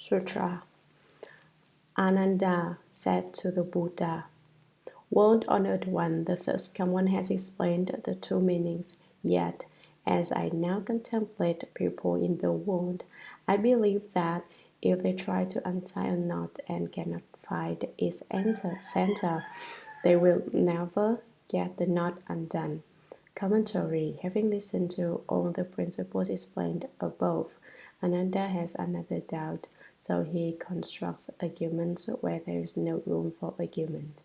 Sutra. Ananda said to the Buddha, "World honored one, the third one has explained the two meanings. Yet, as I now contemplate people in the world, I believe that if they try to untie a knot and cannot find its center, they will never get the knot undone." Commentary. Having listened to all the principles explained above, Ananda has another doubt, so he constructs arguments where there is no room for argument.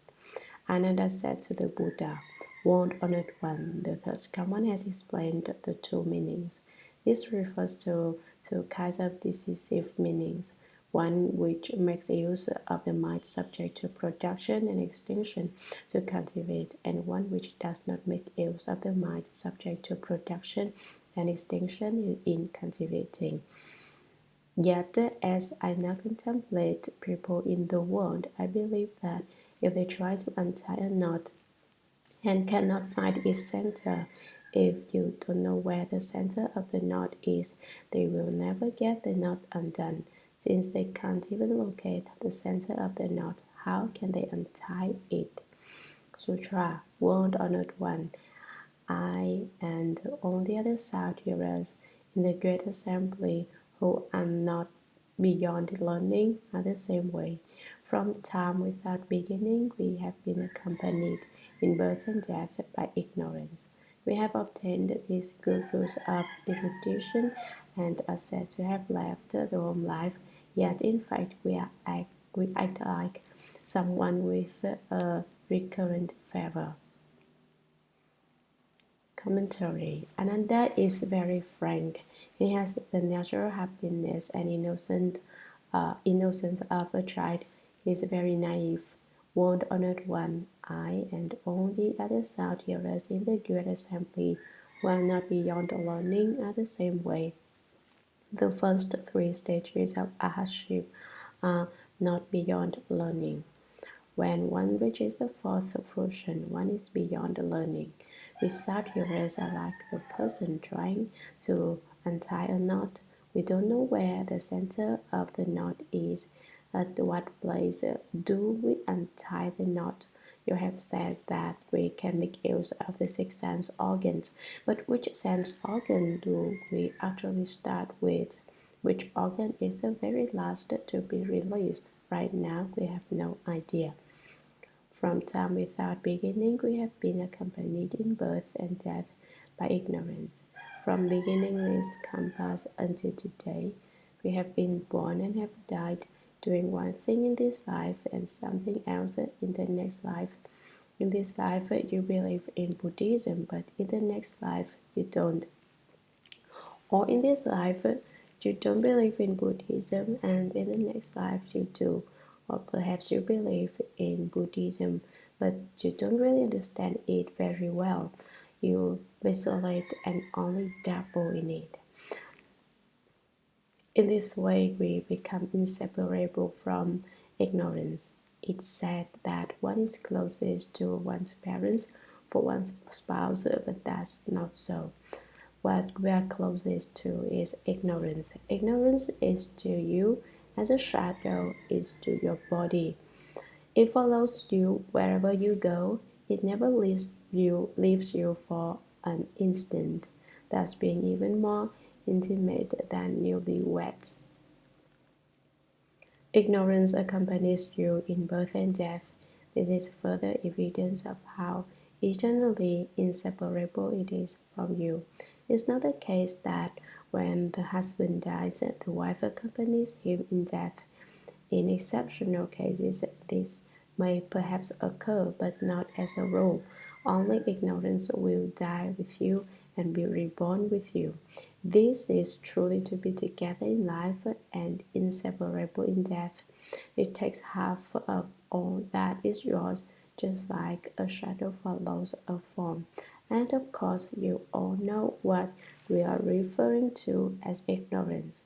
Ananda said to the Buddha, "World honored one, the third one has explained the two meanings. This refers to two kinds of decisive meanings, one which makes use of the mind subject to production and extinction to cultivate, and one which does not make use of the mind subject to production and extinction in cultivating. Yet, as I now contemplate people in the world, I believe that if they try to untie a knot and cannot find its center, if you don't know where the center of the knot is, they will never get the knot undone. Since they can't even locate the center of the knot, how can they untie it? Sutra. World honored one, I and all the other sound hearers in the great assembly who are not beyond learning are the same way. From time without beginning, we have been accompanied in birth and death by ignorance. We have obtained these gurus of erudition and are said to have left the home life, yet in fact we act like someone with a recurrent fever. Commentary. Ananda is very frank. He has the natural happiness and innocence of a child. He is very naive. World honored one, I and all the other sound hearers in the great assembly who are not beyond learning are the same way. The first three stages of arhatship are not beyond learning. When one reaches the fourth fruition, one is beyond learning. Without hearers are like a person trying to untie a knot. We don't know where the center of the knot is. At what place do we untie the knot? You have said that we can make use of the six sense organs, but which sense organ do we actually start with? Which organ is the very last to be released? Right now, we have no idea. From time without beginning, we have been accompanied in birth and death by ignorance. From beginningless compass until today, we have been born and have died, doing one thing in this life and something else in the next life. In this life, you believe in Buddhism, but in the next life, you don't. Or in this life, you don't believe in Buddhism, and in the next life, you do. Or perhaps you believe in Buddhism, but you don't really understand it very well. You vacillate and only dabble in it. In this way, we become inseparable from ignorance. It's said that one is closest to one's parents for one's spouse, but that's not so. What we are closest to is ignorance. Ignorance is to you as a shadow is to your body. It follows you wherever you go. It never leaves you for an instant, thus being even more intimate than newlyweds. Ignorance accompanies you in birth and death. This is further evidence of how eternally inseparable it is from you. It's not the case that when the husband dies, the wife accompanies him in death. In exceptional cases, this may perhaps occur, but not as a rule. Only ignorance will die with you and be reborn with you. This is truly to be together in life and inseparable in death. It takes half of all that is yours, just like a shadow follows a form. And of course, you all know what we are referring to as ignorance.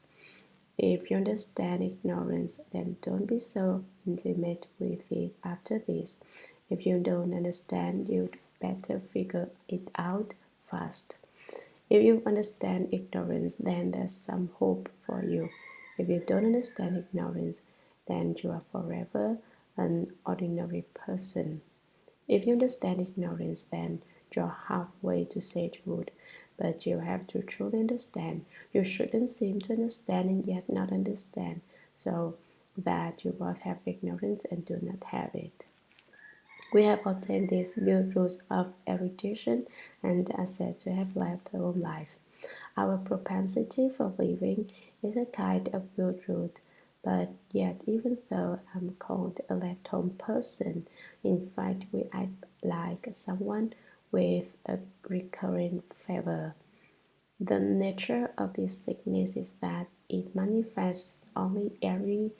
If you understand ignorance, then don't be so intimate with it after this. If you don't understand, you'd better figure it out fast. If you understand ignorance, then there's some hope for you. If you don't understand ignorance, then you are forever an ordinary person. If you understand ignorance, then you're halfway to sagehood. But you have to truly understand. You shouldn't seem to understand and yet not understand, so that you both have ignorance and do not have it. We have obtained these good rules of erudition and are said to have left our own life. Our propensity for living is a kind of good root, but yet even though I'm called a left-home person, in fact we act like someone with a recurring fever. The nature of this sickness is that it manifests only every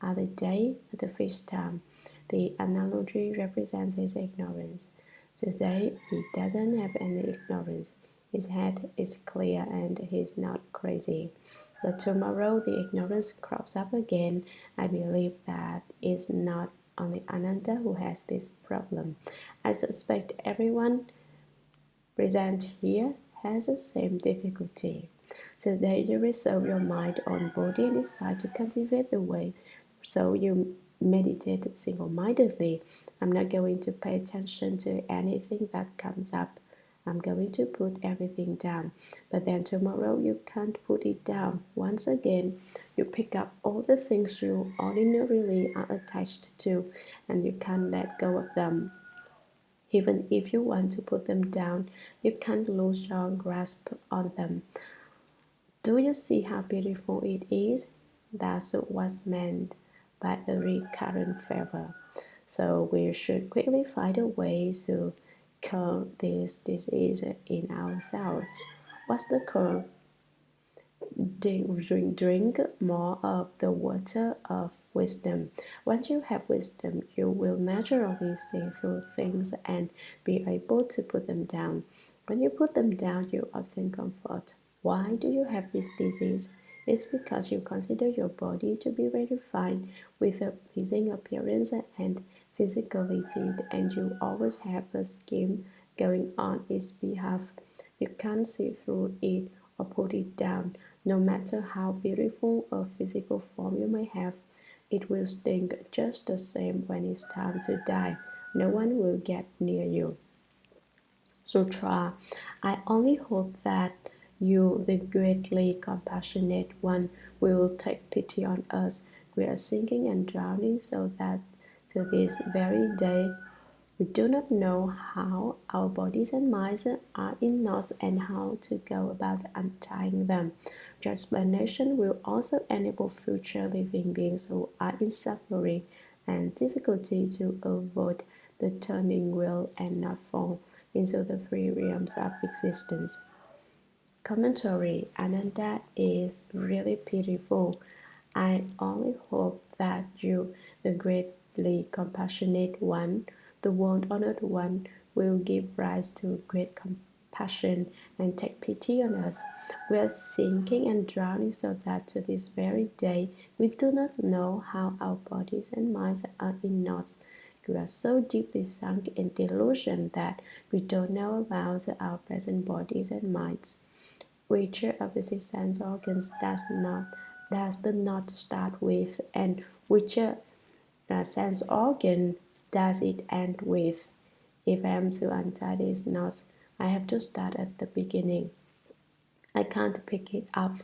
other day at the feast time. The analogy represents his ignorance. Today he doesn't have any ignorance. His head is clear and he's not crazy. But tomorrow the ignorance crops up again. I believe that it's not only Ananda who has this problem. I suspect everyone present here has the same difficulty. Today you resolve your mind on body and decide to cultivate the way. So you meditate single-mindedly. I'm not going to pay attention to anything that comes up. I'm going to put everything down. But then tomorrow you can't put it down. Once again, you pick up all the things you ordinarily are attached to and you can't let go of them. Even if you want to put them down, you can't lose your grasp on them. Do you see how beautiful it is? That's what's meant by a recurrent fever. So we should quickly find a way to cure this disease in ourselves. What's the cure? Drink more of the water of wisdom. Once you have wisdom, you will naturally see through things and be able to put them down. When you put them down, you obtain comfort. Why do you have this disease? It's because you consider your body to be very fine with a pleasing appearance and physically fit, and you always have a scheme going on its behalf. You can't see through it or put it down. No matter how beautiful a physical form you may have, it will sting just the same when it's time to die. No one will get near you. Sutra. I only hope that you, the greatly compassionate one, will take pity on us. We are sinking and drowning so that to this very day we do not know how our bodies and minds are in knots and how to go about untying them. Your explanation will also enable future living beings who are in suffering and difficulty to avoid the turning wheel and not fall into the three realms of existence. Commentary. Ananda is really pitiful. I only hope that you, the greatly compassionate one, the world-honored one, will give rise to great compassion and take pity on us. We are sinking and drowning so that to this very day we do not know how our bodies and minds are in knots. We are so deeply sunk in delusion that we don't know about our present bodies and minds. Which of the six sense organs does the knot start with, and which sense organ does it end with? If I am to untie these knots, I have to start at the beginning. I can't pick it up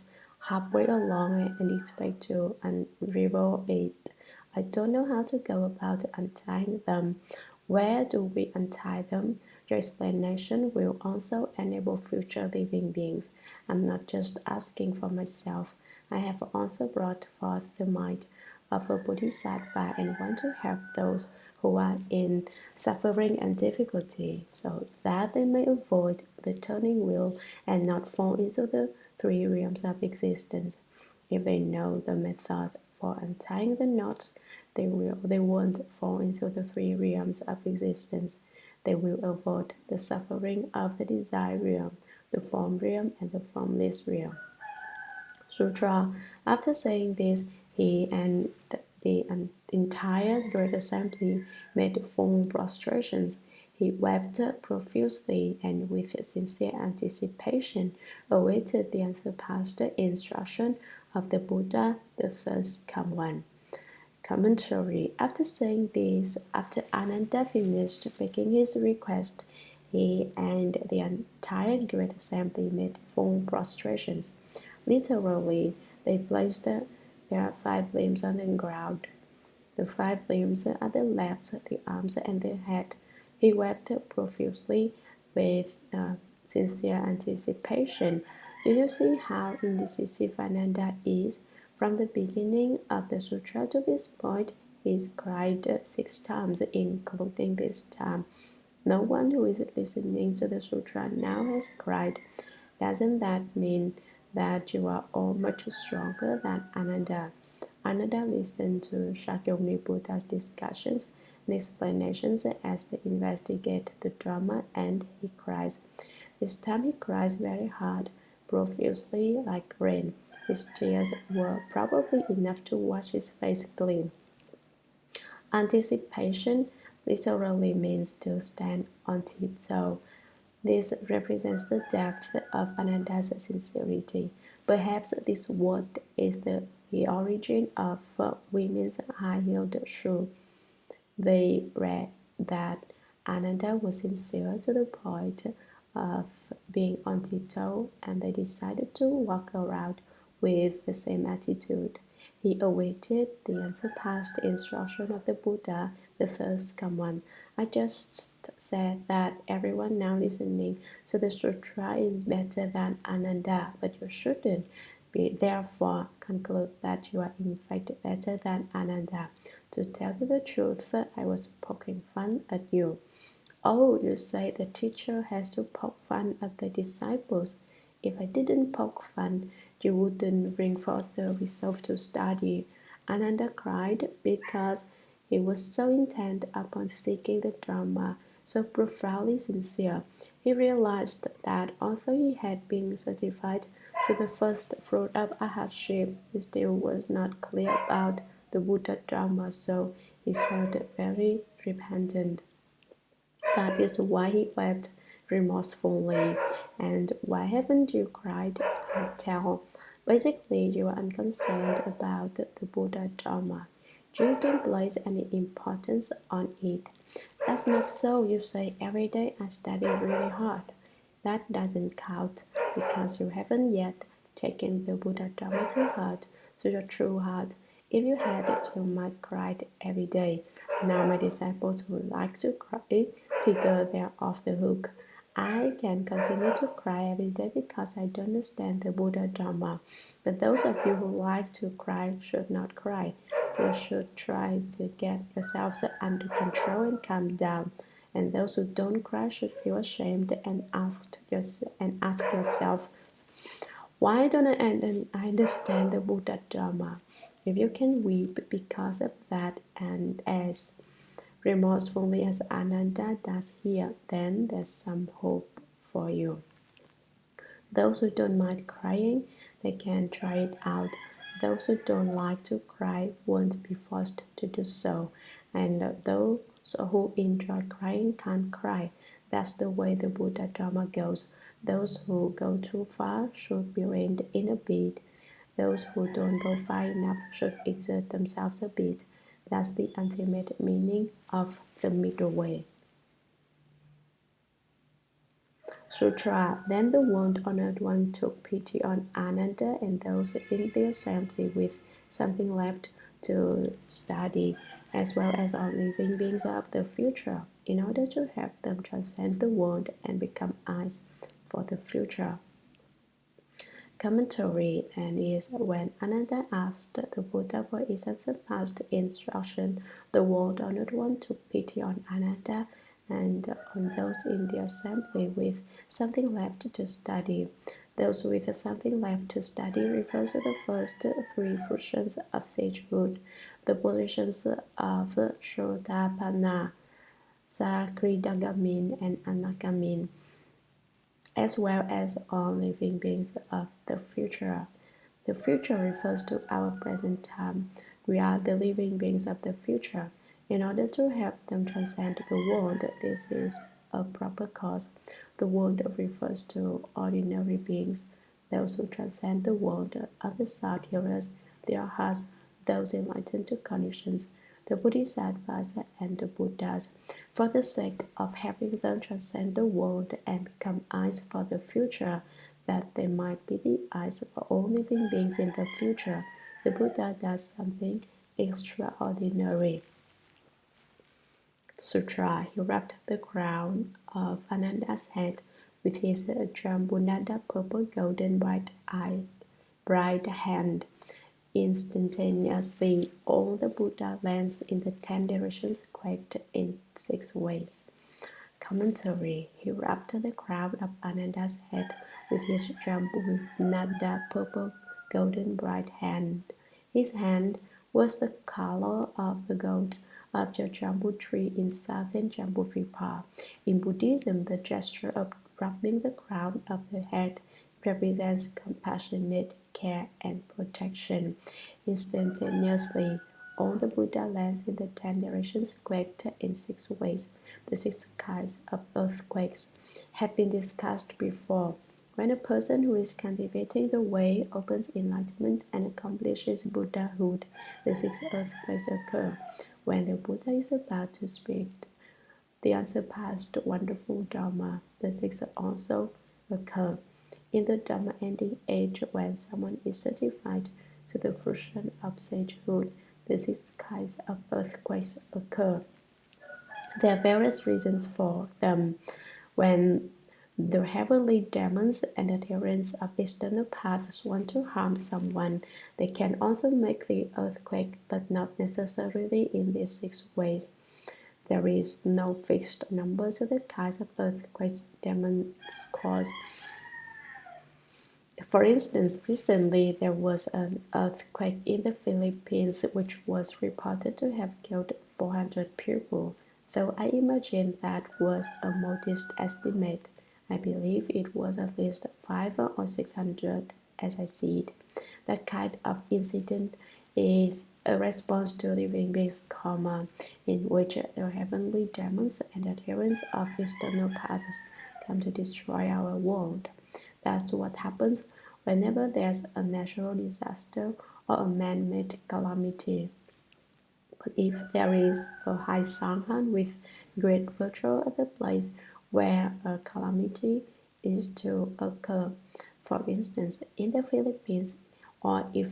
halfway along and expect to unravel it. I don't know how to go about untying them. Where do we untie them? Your explanation will also enable future living beings. I'm not just asking for myself. I have also brought forth the mind of a bodhisattva and want to help those who are in suffering and difficulty, so that they may avoid the turning wheel and not fall into the three realms of existence. If they know the method for untying the knots, they won't fall into the three realms of existence. They will avoid the suffering of the desire realm, the form realm, and the formless realm. Sutra. After saying this, he and the entire Great Assembly made full prostrations. He wept profusely and with sincere anticipation awaited the unsurpassed instruction of the Buddha, the first come one. Commentary. After saying this, after Ananda finished making his request, he and the entire great assembly made full prostrations. Literally, they placed their 5 limbs on the ground. The 5 limbs are the legs, the arms, and the head. He wept profusely with sincere anticipation. Do you see how indecisive Ananda is? From the beginning of the sutra to this point, he's cried 6 times, including this time. No one who is listening to the sutra now has cried. Doesn't that mean that you are all much stronger than Ananda? Ananda listened to Shakyamuni Buddha's discussions and explanations as they investigate the Dharma, and he cries. This time he cries very hard, profusely like rain. His tears were probably enough to wash his face clean. Anticipation literally means to stand on tiptoe. This represents the depth of Ananda's sincerity. Perhaps this word is the origin of women's high-heeled shoe. They read that Ananda was sincere to the point of being on tiptoe, and they decided to walk around with the same attitude. He awaited the unsurpassed instruction of the Buddha, the first come one. I just said that everyone now listening to the sutra is better than Ananda, but you shouldn't therefore conclude that you are in fact better than Ananda. To tell you the truth, I was poking fun at you. Oh, you say the teacher has to poke fun at the disciples. If I didn't poke fun, you wouldn't bring forth the resolve to study. Ananda cried because he was so intent upon seeking the Dharma, so profoundly sincere. He realized that although he had been certified to the first fruit of arhatship, he still was not clear about the Buddha Dharma, so he felt very repentant. That is why he wept remorsefully. And why haven't you cried? I tell. Basically, you are unconcerned about the Buddha Dharma. You don't place any importance on it. That's not so. You say every day I study really hard. That doesn't count because you haven't yet taken the Buddha Dharma to heart, to your true heart. If you had it, you might cry every day. Now my disciples who like to cry figure they're off the hook. I can continue to cry every day because I don't understand the Buddha Dharma. But those of you who like to cry should not cry. You should try to get yourselves under control and calm down. And those who don't cry should feel ashamed and ask yourself, why don't I understand the Buddha Dharma? If you can weep because of that and as remorsefully as Ananda does here, then there's some hope for you. Those who don't mind crying, they can try it out. Those who don't like to cry won't be forced to do so. And those who enjoy crying can't cry. That's the way the Buddha Dharma goes. Those who go too far should be reined in a bit. Those who don't go far enough should exert themselves a bit. That's the ultimate meaning of the middle way. Sutra. Then the world-honored one took pity on Ananda and those in the assembly with something left to study, as well as on living beings of the future, in order to help them transcend the world and become eyes for the future. Commentary. And is when Ananda asked the Buddha for his unsurpassed instruction, the world-honored one took pity on Ananda and on those in the assembly with something left to study. Those with something left to study refers to the first 3 fruitions of sagehood, the positions of Shodapana, Sakridagamin, and Anagamin, as well as all living beings of the future. The future refers to our present time. We are the living beings of the future. In order to help them transcend the world, this is a proper cause. The world refers to ordinary beings. those who transcend the world, others sought hearers, their hearts, those enlightened to conditions, the Bodhisattvas and the Buddhas, for the sake of having them transcend the world and become eyes for the future, that they might be the eyes for all living beings in the future. The Buddha does something extraordinary. Sutra, he wrapped the crown of Ananda's head with his Jambunada purple golden bright hand. Instantaneously, all the Buddha lands in the 10 directions quaked in 6 ways. Commentary. He wrapped the crown of Ananda's head with his Jambunada purple golden bright hand. His hand was the color of the gold of the jambu tree in southern Jambudvipa. In Buddhism, the gesture of wrapping the crown of the head represents compassionate care and protection. Instantaneously, all the Buddha lands in the 10 directions quaked in 6 ways. The 6 kinds of earthquakes have been discussed before. When a person who is cultivating the way opens enlightenment and accomplishes Buddhahood, the 6 earthquakes occur. When the Buddha is about to speak the unsurpassed wonderful Dharma, the 6 also occur. In the Dharma Ending Age, when someone is certified to the fruition of sagehood, the 6 kinds of earthquakes occur. There are various reasons for them. When the heavenly demons and adherents of external paths want to harm someone, they can also make the earthquake, but not necessarily in these 6 ways. There is no fixed number to the kinds of earthquakes demons cause. For instance, recently there was an earthquake in the Philippines which was reported to have killed 400 people. Though I imagine that was a modest estimate, I believe it was at least 500 or 600 as I see it. That kind of incident is a response to living beings' karma, in which the heavenly demons and adherents of external paths come to destroy our world. That's what happens whenever there's a natural disaster or a man-made calamity. But if there is a high sanghan with great virtue at the place where a calamity is to occur, for instance, in the Philippines, or if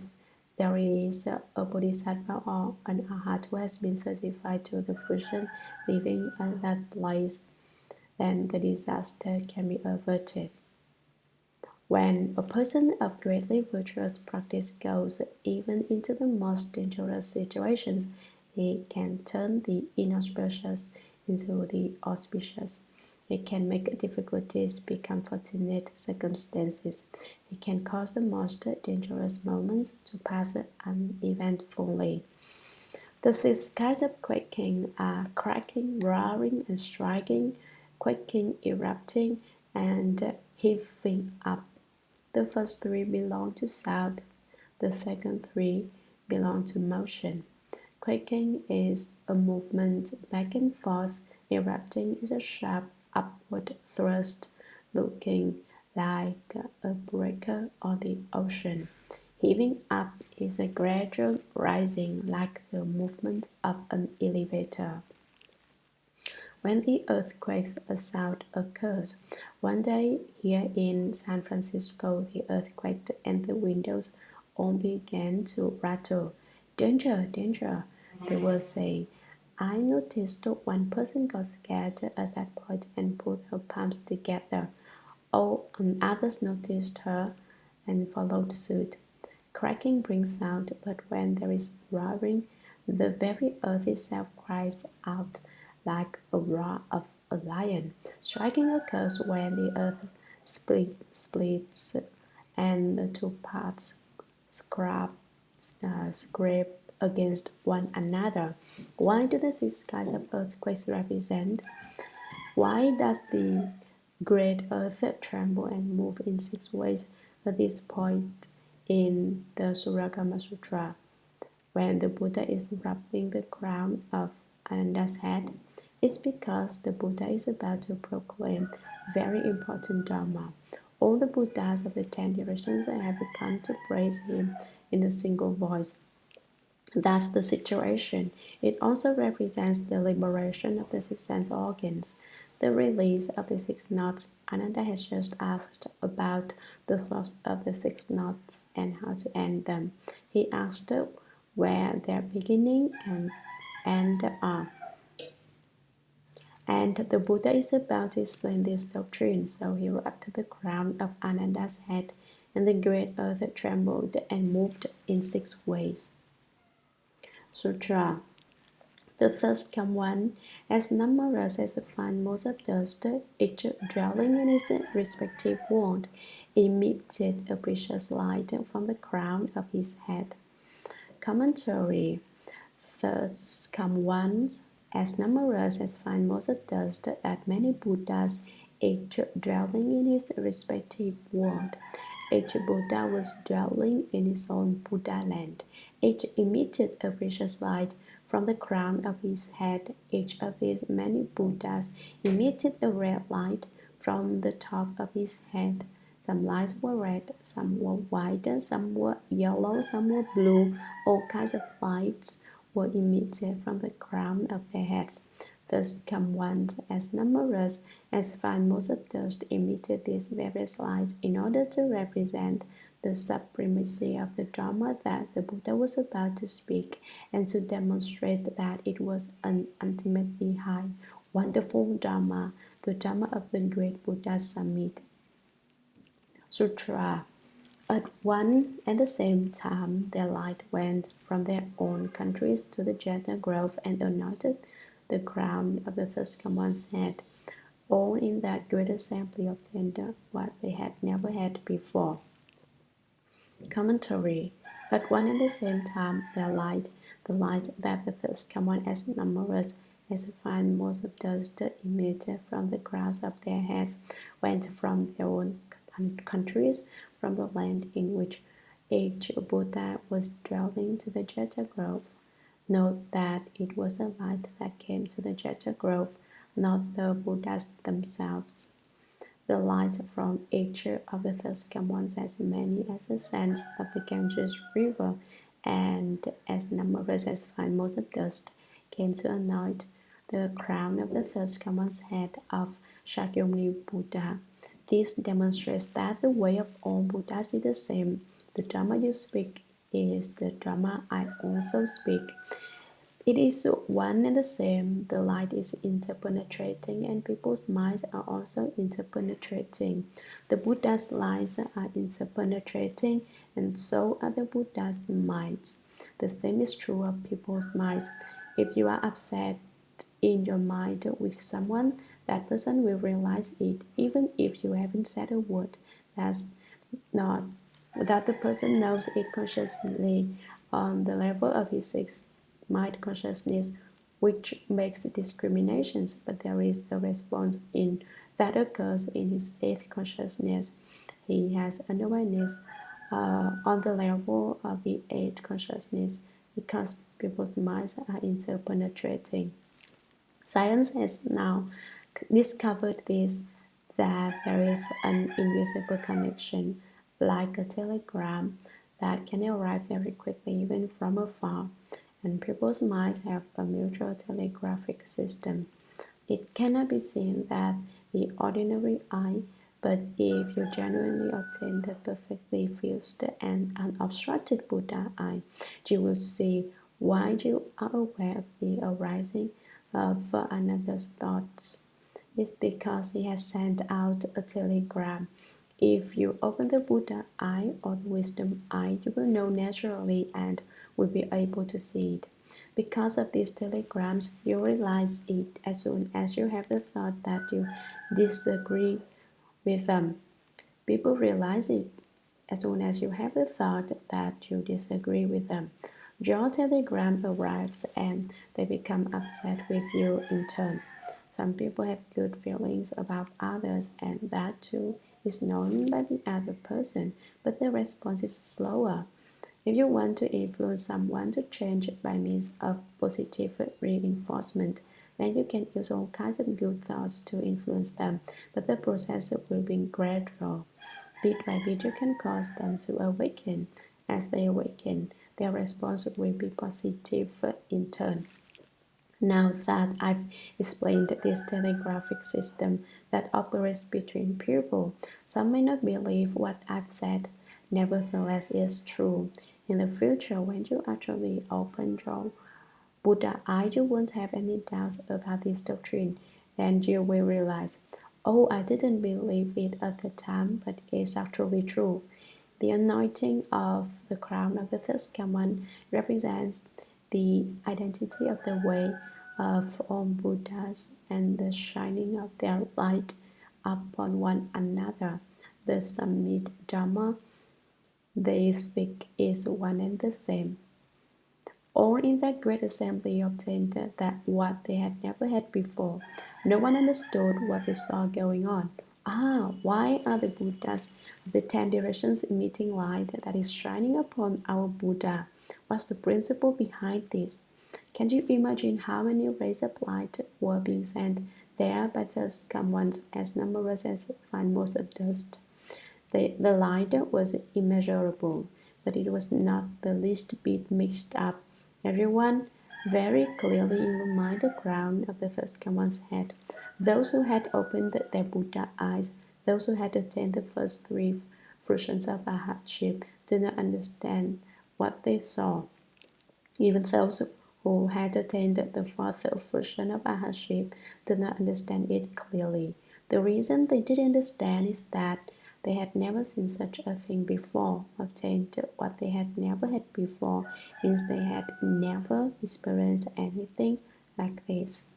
there is a bodhisattva or an arhat who has been certified to the fruition living at that place, then the disaster can be averted. When a person of greatly virtuous practice goes even into the most dangerous situations, he can turn the inauspicious into the auspicious. He can make difficulties become fortunate circumstances. He can cause the most dangerous moments to pass uneventfully. The 6 kinds of quaking are cracking, roaring, and striking, quaking, erupting, and heaving up. The first 3 belong to sound, the second 3 belong to motion. Quaking is a movement back and forth, erupting is a sharp upward thrust, looking like a breaker on the ocean. Heaving up is a gradual rising like the movement of an elevator. When the earthquake's sound occurs, one day here in San Francisco, the earthquake and the windows all began to rattle. Danger, danger, they were saying. I noticed one person got scared at that point and put her palms together. All others noticed her and followed suit. Cracking brings sound, but when there is roaring, the very earth itself cries out like a roar of a lion. Striking occurs when the earth splits and the 2 parts scrape against one another. Why do the 6 kinds of earthquakes represent? Why does the great earth tremble and move in 6 ways at this point in the Shurangama Sutra? When the Buddha is wrapping the crown of Ananda's head, it's because the Buddha is about to proclaim very important Dharma. All the Buddhas of the 10 directions have come to praise him in a single voice. That's the situation. It also represents the liberation of the six sense organs, the release of the six knots. Ananda has just asked about the source of the six knots and how to end them. He asked where their beginning and end are. And the Buddha is about to explain this doctrine, so he wrapped the crown of Ananda's head, and the great earth trembled and moved in 6 ways. Sutra. The first come one, as numerous as the fine motes of dust, each dwelling in its respective world, emitted a precious light from the crown of his head. Commentary. Thus come one, as numerous as fine motes of dust, at many Buddhas, each dwelling in his respective world. Each Buddha was dwelling in his own Buddha land. Each emitted a precious light from the crown of his head. Each of these many Buddhas emitted a red light from the top of his head. Some lights were red, some were white, some were yellow, some were blue. All kinds of lights were emitted from the crown of their heads. Thus come ones as numerous as fine motes of dust emitted these various lights in order to represent the supremacy of the Dharma that the Buddha was about to speak, and to demonstrate that it was an ultimately high, wonderful Dharma, the Dharma of the great Buddha Summit. Sutra. At one and the same time, their light went from their own countries to the Jeta grove and anointed the crown of the first come one's head. All in that great assembly obtained what they had never had before. Commentary. At one and the same time, their light, the light that the first come on as numerous as the fine motes of dust emitted from the crowns of their heads, went from their own countries, from the land in which each Buddha was dwelling, to the Jeta grove. Note that it was the light that came to the Jeta grove, not the Buddhas themselves. The light from each of the first come ones as many as the sands of the Ganges river, and as numerous as fine motes of dust, came to anoint the crown of the first come one's head of Shakyamuni Buddha. This demonstrates that the way of all Buddhas is the same. The Dharma you speak is the Dharma I also speak. It is one and the same. The light is interpenetrating, and people's minds are also interpenetrating. The Buddha's lights are interpenetrating, and so are the Buddha's minds. The same is true of people's minds. If you are upset in your mind with someone, that person will realize it, even if you haven't said a word. That's not that the person knows it consciously on the level of his sixth mind consciousness, which makes discriminations, but there is a response in that occurs in his eighth consciousness. He has an awareness on the level of the eighth consciousness, because people's minds are interpenetrating. Science has now discovered this, that there is an invisible connection, like a telegram, that can arrive very quickly even from afar, and people's minds have a mutual telegraphic system. It cannot be seen with the ordinary eye, but if you genuinely obtain the perfectly fused and unobstructed Buddha eye, you will see why you are aware of the arising of another's thoughts. It's because he has sent out a telegram. If you open the Buddha eye or the wisdom eye, you will know naturally and will be able to see it. Because of these telegrams, you realize it as soon as you have the thought that you disagree with them. People realize it as soon as you have the thought that you disagree with them. Your telegram arrives and they become upset with you in turn. Some people have good feelings about others, and that too is known by the other person, but the response is slower. If you want to influence someone to change by means of positive reinforcement, then you can use all kinds of good thoughts to influence them, but the process will be gradual. Bit by bit, you can cause them to awaken. As they awaken, their response will be positive in turn. Now that I've explained this telegraphic system that operates between people, some may not believe what I've said. Nevertheless, it's true. In the future, when you actually open your Buddha eye, you won't have any doubts about this doctrine. Then you will realize, oh, I didn't believe it at the time, but it's actually true. The anointing of the crown of the third command represents the identity of the way of all Buddhas and the shining of their light upon one another. The summit Dharma they speak is one and the same. All in that great assembly obtained that what they had never had before. No one understood what they saw going on. Ah, why are the Buddhas of the 10 directions emitting light that is shining upon our Buddha? What's the principle behind this? Can you imagine how many rays of light were being sent there by those come ones as numerous as fine motes of dust? The light was immeasurable, but it was not the least bit mixed up. Everyone very clearly in the mind the crown of the first command's head. Those who had opened their Buddha eyes, those who had attained the first three fruitions of arhatship, did not understand what they saw. Even those who had attained the fourth fruition of arhatship did not understand it clearly. The reason they didn't understand is that they had never seen such a thing before. Obtained what they had never had before means they had never experienced anything like this.